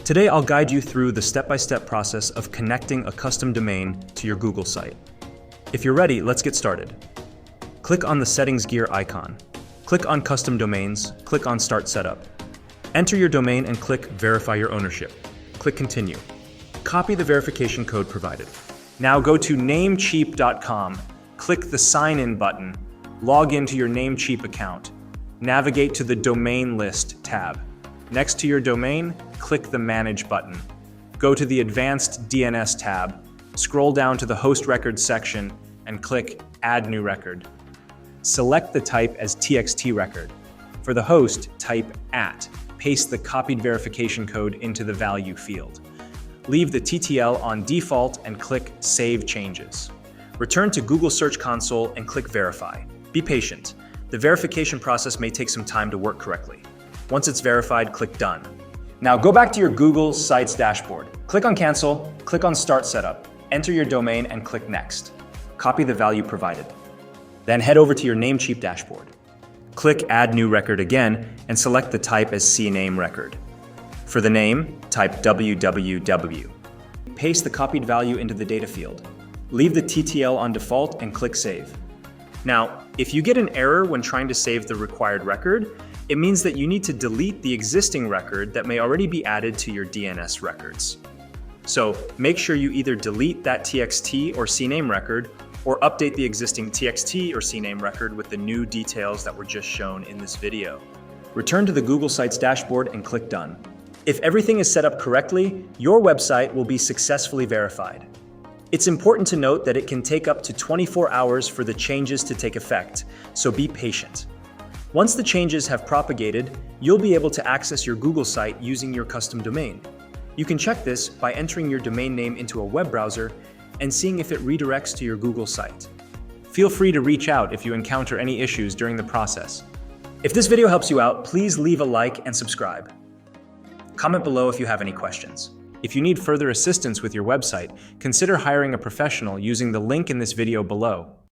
Today, I'll guide you through the step-by-step process of connecting a custom domain to your Google site. If you're ready, let's get started. Click on the Settings gear icon. Click on Custom Domains, click on Start Setup. Enter your domain and click Verify your ownership. Click Continue. Copy the verification code provided. Now go to Namecheap.com, click the Sign In button, log into your Namecheap account. Navigate to the Domain List tab. Next to your domain, click the Manage button. Go to the Advanced DNS tab, scroll down to the Host Records section, and click Add New Record. Select the type as TXT record. For the host, type @ Paste the copied verification code into the value field. Leave the TTL on default and click Save Changes. Return to Google Search Console and click Verify. Be patient. The verification process may take some time to work correctly. Once it's verified, click Done. Now go back to your Google Sites dashboard. Click on Cancel, click on Start Setup, enter your domain and click Next. Copy the value provided. Then head over to your Namecheap dashboard. Click Add New Record again and select the type as CNAME record. For the name, type www. Paste the copied value into the data field. Leave the TTL on default and click Save. Now, if you get an error when trying to save the required record, it means that you need to delete the existing record that may already be added to your DNS records. So make sure you either delete that TXT or CNAME record or update the existing TXT or CNAME record with the new details that were just shown in this video. Return to the Google Sites dashboard and click Done. If everything is set up correctly, your website will be successfully verified. It's important to note that it can take up to 24 hours for the changes to take effect, so be patient. Once the changes have propagated, you'll be able to access your Google site using your custom domain. You can check this by entering your domain name into a web browser and seeing if it redirects to your Google site. Feel free to reach out if you encounter any issues during the process. If this video helps you out, please leave a like and subscribe. Comment below if you have any questions. If you need further assistance with your website, consider hiring a professional using the link in this video below.